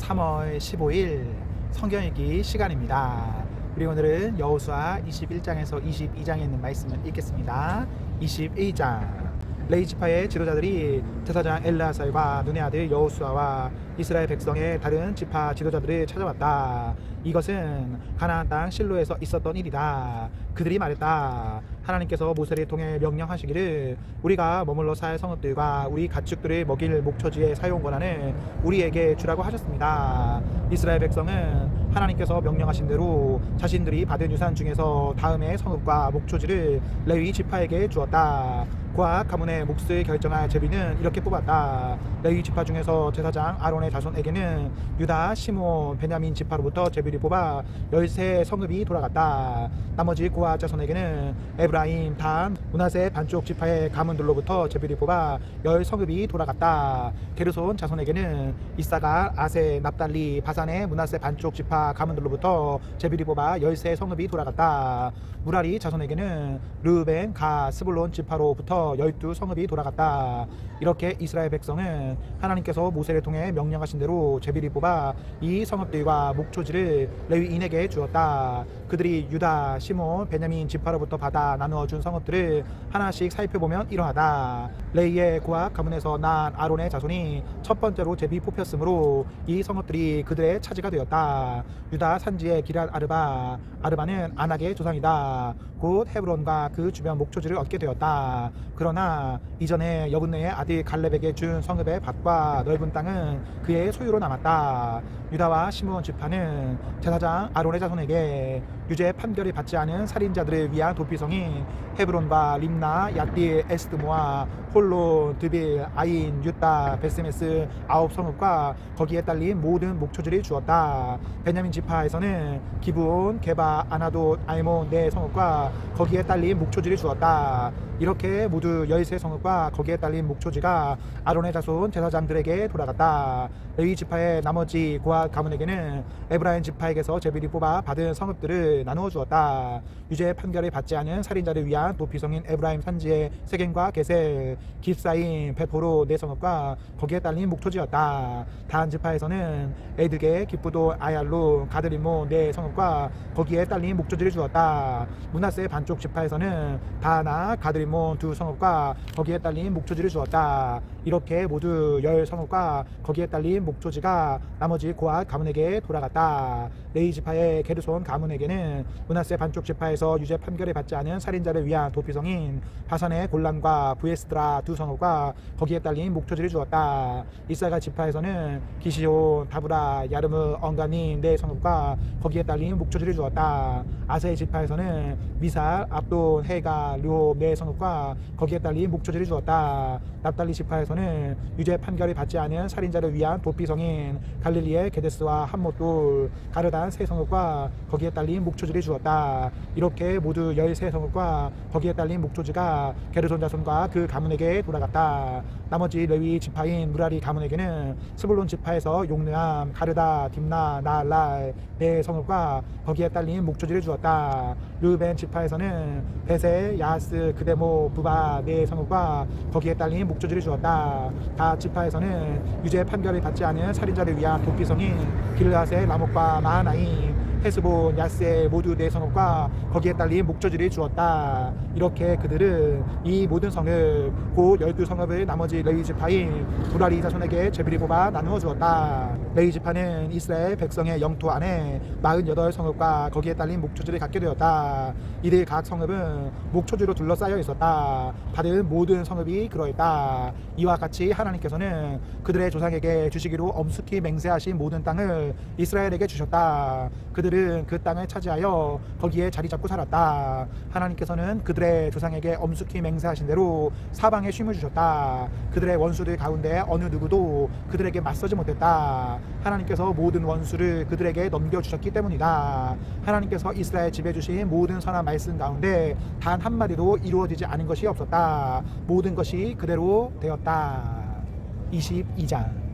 3월 15일 성경 읽기 시간입니다. 우리 오늘은 여호수아 21장에서 22장에 있는 말씀을 읽겠습니다. 21장. 레위 지파의 지도자들이 제사장 엘르아살과 눈의 아들 여호수아와 이스라엘 백성의 다른 지파 지도자들을 찾아왔다. 이것은 가나안 땅 실로에서 있었던 일이다. 그들이 말했다. 하나님께서 모세를 통해 명령하시기를 우리가 머물러 살 성읍들과 우리 가축들을 먹일 목초지의 사용 권한을 우리에게 주라고 하셨습니다. 이스라엘 백성은 하나님께서 명령하신 대로 자신들이 받은 유산 중에서 다음의 성읍과 목초지를 레위 지파에게 주었다. 그와 가문의 몫을 결정할 제비는 이렇게 뽑았다. 레위 지파 중에서 제사장 아론의 자손에게는 유다, 시므온, 베냐민 지파로부터 제비를 뽑아 13성읍이 돌아갔다. 나머지 고아 자손에게는 에브라임, 단, 므낫세 반쪽 지파의 가문들로부터 제비를 뽑아 10성읍이 돌아갔다. 게르손 자손에게는 이사갈, 아세, 납달리, 바산의 므낫세 반쪽 지파 가문들로부터 제비를 뽑아 13성읍이 돌아갔다. 무라리 자손에게는 르우벤, 가, 스불론 지파로부터 12성읍이 돌아갔다. 이렇게 이스라엘 백성은 하나님께서 모세를 통해 명령하신 대로 제비를 뽑아 이 성읍들과 목초지를 레위인에게 주었다. 그들이 유다, 시몬, 베냐민 지파로부터 받아 나누어 준 성읍들을 하나씩 살펴보면 이러하다. 레위의 고아 가문에서 난 아론의 자손이 첫 번째로 제비 뽑혔으므로 이 성읍들이 그들의 차지가 되었다. 유다 산지의 기럇 아르바, 아르바는 아낙의 조상이다. 곧 헤브론과 그 주변 목초지를 얻게 되었다. 그러나 이전에 여분네의 아들 갈렙에게 준 성읍의 밭과 넓은 땅은 그의 소유로 남았다. 유다와 시므온 지파는 제사장 아론의 자손에게 유죄 판결을 받지 않은 살인자들을 위한 도피성인 헤브론과 림나, 얏딜, 에스드모아, 홀론, 드빌, 아인, 유따, 베스메스 9성읍과 거기에 딸린 모든 목초지를 주었다. 베냐민 지파에서는 기브온, 게바, 아나돗, 알몬 4성읍과 거기에 딸린 목초지를 주었다. 이렇게 모두 13성읍과 거기에 딸린 목초지가 아론의 자손 제사장들에게 돌아갔다. 레위 지파의 나머지 고아 가문에게는 에브라임 지파에게서 제비를 뽑아 받은 성읍들을 나누어 주었다. 유죄 판결을 받지 않은 살인자를 위한 도피성인 에브라임 산지의 세겜과 게셀, 깁사임, 베포로 4성읍과 거기에 딸린 목초지였다. 단 지파에서는 에드게, 기쁘도, 아얄로, 가드리몬 4성읍과 거기에 딸린 목초지를 주었다. 므낫세 반쪽 지파에서는 다나, 가드리몬 2성읍과 거기에 딸린 목초지를 주었다. 이렇게 모두 10성읍과 거기에 딸린 목초지가 나머지 고아 가문에게 돌아갔다. 레위 지파의 게르손 가문에게는 므낫세 반쪽 지파에서 유죄 판결을 받지 않은 살인자를 위한 도피성인 바산의 골란과 부에스드라 2성읍과 거기에 딸린 목초지를 주었다. 이사갈 지파에서는 기시온, 다브라, 야르무, 엉가님 4성읍과 거기에 딸린 목초지를 주었다. 아세 지파에서는 미살, 압돈, 헤가, 르홉 4성읍과 거기에 딸린 목초지를 주었다. 납달리 지파에서는 유죄 판결을 받지 않은 살인자를 위한 도피성인 갈릴리의 게데스와 함못돌, 가르단 3성읍과 거기에 딸린 목초지를 주었다. 이렇게 모두 13성읍과 거기에 딸린 목초지가 게르손 자손과 그 가문에게 돌아갔다. 나머지 레위 지파인 무라리 가문에게는 스불론 지파에서 용르암, 가르다, 딥나, 나알랄 4성읍과 거기에 딸린 목초지를 주었다. 르우벤 지파에서는 베세, 야스, 그데모, 부바 4성읍과 거기에 딸린 목초지를 주었다. 다 지파에서는 유죄 판결을 받지 않은 살인자를 위한 도피성인 길르앗의 라목과 마하나임, 헤스본, 야세 모두 4성읍과 거기에 딸린 목초지를 주었다. 이렇게 그들은 이 모든 성읍 곧 12성읍을 나머지 레위 지파인 무라리 자손에게 제비를 뽑아 나누어 주었다. 레위 지파는 이스라엘 백성의 영토 안에 48성읍과 거기에 딸린 목초지를 갖게 되었다. 이들 각 성읍은 목초지로 둘러싸여 있었다. 받은 모든 성읍이 그러했다. 이와 같이 하나님께서는 그들의 조상에게 주시기로 엄숙히 맹세하신 모든 땅을 이스라엘에게 주셨다. 그들은 그 땅을 차지하여 거기에 자리 잡고 살았다. 하나님께서는 그들의 조상에게 엄숙히 맹세하신 대로 사방에 쉼을 주셨다. 그들의 원수들 가운데 어느 누구도 그들에게 맞서지 못했다. 하나님께서 모든 원수를 그들에게 넘겨주셨기 때문이다. 하나님께서 이스라엘 집에 주신 모든 선한 말씀 가운데 단 한마디도 이루어지지 않은 것이 없었다. 모든 것이 그대로 되었다. 22장.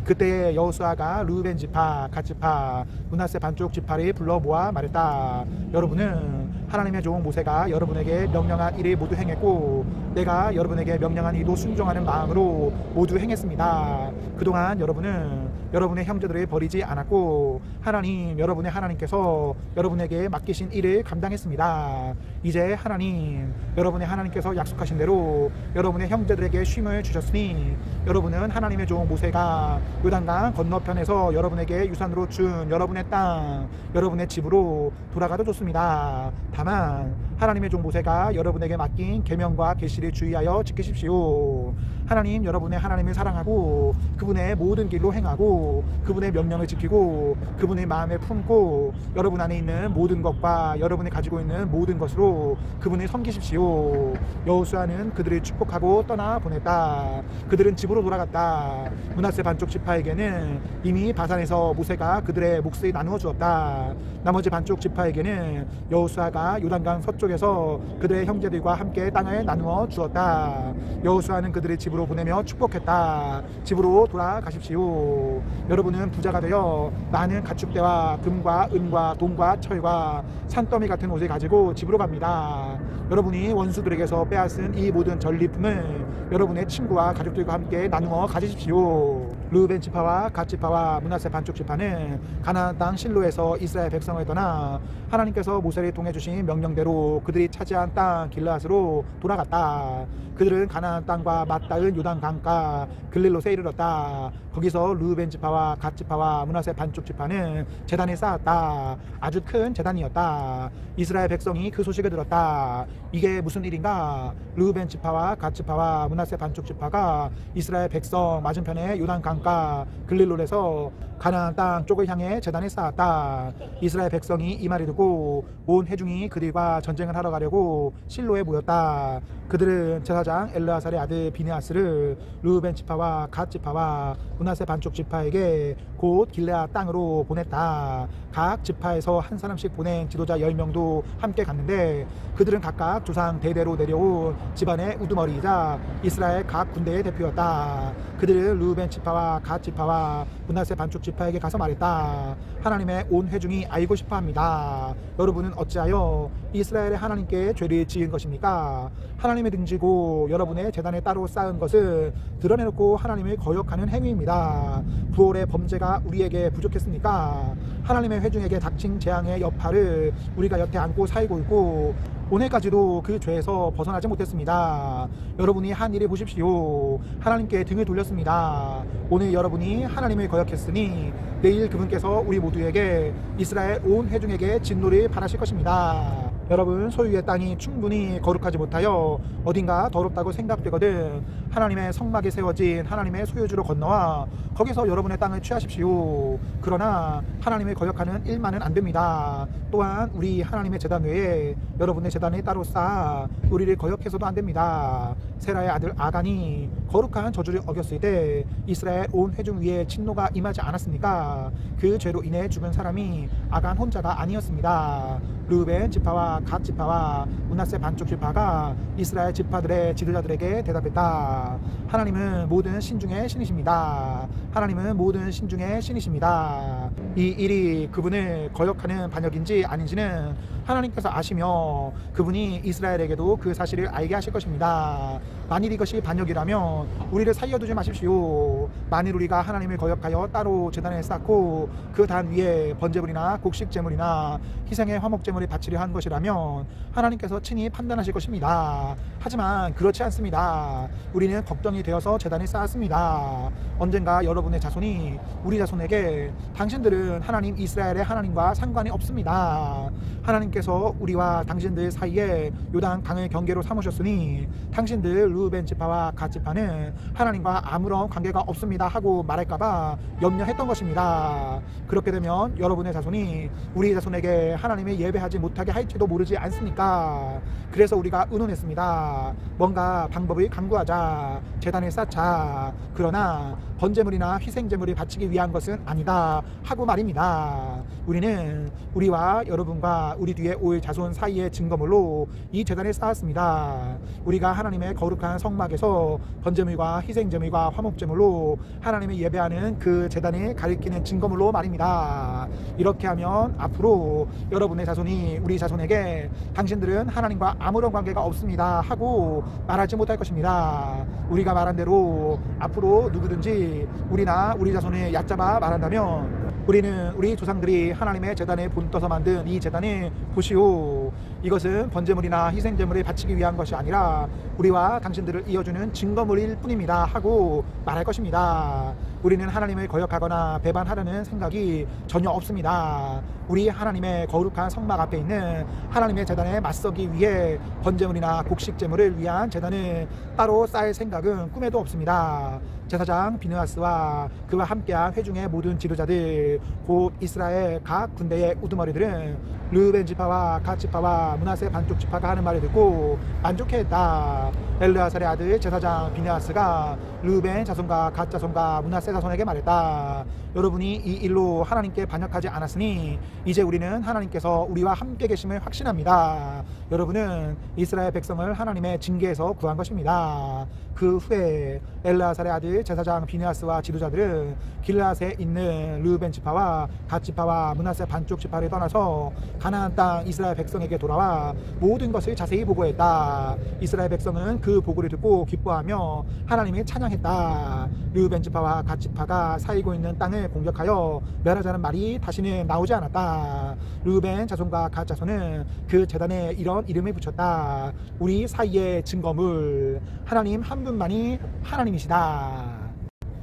그때 여호수아가 르우벤 지파, 갓 지파, 므낫세 반쪽 지파를 불러 모아 말했다. 여러분은 하나님의 종 모세가 여러분에게 명령한 일을 모두 행했고 내가 여러분에게 명령한 일도 순종하는 마음으로 모두 행했습니다. 그동안 여러분은 여러분의 형제들을 버리지 않았고 하나님 여러분의 하나님께서 여러분에게 맡기신 일을 감당했습니다. 이제 하나님 여러분의 하나님께서 약속하신 대로 여러분의 형제들에게 쉼을 주셨으니 여러분은 하나님의 종 모세가 요단강 건너편에서 여러분에게 유산으로 준 여러분의 땅 여러분의 집으로 돌아가도 좋습니다. 다만 하나님의 종 모세가 여러분에게 맡긴 계명과 계시를 주의하여 지키십시오. 하나님 여러분의 하나님을 사랑하고 그분의 모든 길로 행하고 그분의 명령을 지키고 그분의 마음에 품고 여러분 안에 있는 모든 것과 여러분이 가지고 있는 모든 것으로 그분을 섬기십시오. 여호수아는 그들을 축복하고 떠나 보냈다. 그들은 집으로 돌아갔다. 므낫세 반쪽 지파에게는 이미 바산에서 모세가 그들의 몫을 나누어 주었다. 나머지 반쪽 지파에게는 여호수아가 요단강 서쪽에서 그들의 형제들과 함께 땅을 나누어 주었다. 여호수아는 그들을 집으로 보내며 축복했다. 집으로 돌아가십시오. 여러분은 부자가 되어 많은 가축대와 금과 은과 돈과 철과 산더미 같은 옷을 가지고 집으로 갑니다. 여러분이 원수들에게서 빼앗은 이 모든 전리품을 여러분의 친구와 가족들과 함께 나누어 가지십시오. 르우벤 지파와 갓 지파와 므낫세 반쪽 지파는 가나안 땅 실로에서 이스라엘 백성을 떠나 하나님께서 모세를 통해 주신 명령대로 그들이 차지한 땅 길르앗으로 돌아갔다. 그들은 가나안 땅과 맞닿은 요단 강가 글릴롯에 이르렀다. 거기서 르우벤 지파와 갓 지파와 므낫세 반쪽 지파는 제단을 쌓았다. 아주 큰 제단이었다. 이스라엘 백성이 그 소식을 들었다. 이게 무슨 일인가? 르우벤 지파와 갓 지파와 므낫세 반쪽 지파가 이스라엘 백성 맞은편에 요단 강가 글릴롯에서 가나안 땅 쪽을 향해 제단을 쌓았다. 이스라엘 백성이 이 말을 듣고 온 회중이 그들과 전쟁을 하러 가려고 실로에 모였다. 그들은 제사장 엘르아살의 아들 비느하스를 르우벤 지파와 갓 지파와 므낫세 반쪽 지파에게 곧 길르앗 땅으로 보냈다. 각 지파에서 한 사람씩 보낸 지도자 10명도 함께 갔는데 그들은 각각 조상 대대로 내려온 집안의 우두머리이자 이스라엘 각 군대의 대표였다. 그들은 르우벤 지파와 갓 지파와 므낫세 반쪽 지파에게 가서 말했다. 하나님의 온 회중이 알고 싶어합니다. 여러분은 어찌하여 이스라엘의 하나님께 죄를 지은 것입니까? 하나님을 등지고 여러분의 제단에 따로 쌓은 것을 드러내놓고 하나님을 거역하는 행위입니다. 부올의 범죄가 우리에게 부족했습니까? 하나님의 회중에게 닥친 재앙의 여파를 우리가 여태 안고 살고 있고 오늘까지도 그 죄에서 벗어나지 못했습니다. 여러분이 한 일을 보십시오. 하나님께 등을 돌렸습니다. 오늘 여러분이 하나님을 거역했으니 내일 그분께서 우리 모두에게 이스라엘 온 회중에게 진노를 바라실 것입니다. 여러분 소유의 땅이 충분히 거룩하지 못하여 어딘가 더럽다고 생각되거든 하나님의 성막에 세워진 하나님의 소유주로 건너와 거기서 여러분의 땅을 취하십시오. 그러나 하나님을 거역하는 일만은 안 됩니다. 또한 우리 하나님의 제단 외에 여러분의 제단을 따로 쌓아 우리를 거역해서도 안 됩니다. 세라의 아들 아간이 거룩한 저주를 어겼을 때 이스라엘 온 회중 위에 진노가 임하지 않았습니까? 그 죄로 인해 죽은 사람이 아간 혼자가 아니었습니다. 르우벤 지파와 갓 지파와 므낫세 반쪽 지파가 이스라엘 지파들의 지도자들에게 대답했다. 하나님은 모든 신중의 신이십니다. 하나님은 모든 신중의 신이십니다. 이 일이 그분을 거역하는 반역인지 아닌지는 하나님께서 아시며 그분이 이스라엘에게도 그 사실을 알게 하실 것입니다. 만일 이것이 반역이라면 우리를 살려두지 마십시오. 만일 우리가 하나님을 거역하여 따로 제단을 쌓고 그 단 위에 번제물이나 곡식제물이나 희생의 화목제물을 바치려 한 것이라면 하나님께서 친히 판단하실 것입니다. 하지만 그렇지 않습니다. 우리는 걱정이 되어서 제단을 쌓았습니다. 언젠가 여러분의 자손이 우리 자손에게 당신들은 하나님 이스라엘의 하나님과 상관이 없습니다. 하나님께서 우리와 당신들 사이에 요단 강을 경계로 삼으셨으니 당신들 르우벤 지파와 갓 지파는 하나님과 아무런 관계가 없습니다 하고 말할까봐 염려했던 것입니다. 그렇게 되면 여러분의 자손이 우리 자손에게 하나님을 예배하지 못하게 할지도 모르지 않습니까? 그래서 우리가 의논했습니다. 뭔가 방법을 강구하자. 제단을 쌓자. 그러나 번제물이나 희생제물을 바치기 위한 것은 아니다 하고 말입니다. 우리는 우리와 여러분과 우리 뒤에 올 자손 사이의 증거물로 이 제단을 쌓았습니다. 우리가 하나님의 거룩한 성막에서 번제물과 희생제물과 화목제물로 하나님을 예배하는 그 제단을 가리키는 증거물로 말입니다. 이렇게 하면 앞으로 여러분의 자손이 우리 자손에게 때문에 당신들은 하나님과 아무런 관계가 없습니다 하고 말하지 못할 것입니다. 우리가 말한 대로 앞으로 누구든지 우리나 우리 자손을 얕잡아 말한다면 우리는 우리 조상들이 하나님의 제단에 본떠서 만든 이 제단을 보시오. 이것은 번제물이나 희생제물을 바치기 위한 것이 아니라 우리와 당신들을 이어주는 증거물일 뿐입니다 하고 말할 것입니다. 우리는 하나님을 거역하거나 배반하려는 생각이 전혀 없습니다. 우리 하나님의 거룩한 성막 앞에 있는 하나님의 제단에 맞서기 위해 번제물이나 곡식제물을 위한 제단을 따로 쌓을 생각은 꿈에도 없습니다. 제사장 비느하스와 그와 함께한 회중의 모든 지도자들 곧 이스라엘 각 군대의 우두머리들은 르우벤 지파와 갓 지파와 므낫세 반쪽 지파가 하는 말을 듣고 만족해했다. 엘르아살의 아들 제사장 비느하스가 르우벤 자손과 갓 자손과 므낫세 자손에게 말했다. 여러분이 이 일로 하나님께 반역하지 않았으니 이제 우리는 하나님께서 우리와 함께 계심을 확신합니다. 여러분은 이스라엘 백성을 하나님의 징계에서 구한 것입니다. 그 후에 엘르아살의 아들 제사장 비느하스와 지도자들은 길앗에 있는 르우벤 지파와 갓 지파와 므낫세 반쪽 지파를 떠나서 가나안 땅 이스라엘 백성에게 돌아와 모든 것을 자세히 보고했다. 이스라엘 백성은 그 보고를 듣고 기뻐하며 하나님을 찬양했다. 르우벤 지파와 갓 지파가 살고 있는 땅을 공격하여 멸하자는 말이 다시는 나오지 않았다. 르우벤 자손과 갓 자손은 그 제단에 이런 이름을 붙였다. 우리 사이의 증거물, 하나님 한 분만이 하나님이시다.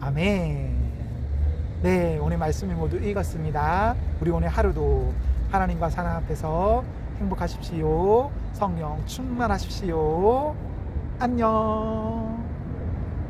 아멘. 네, 오늘 말씀을 모두 읽었습니다. 우리 오늘 하루도 하나님과 사랑 앞에서 행복하십시오. 성령 충만하십시오. 안녕.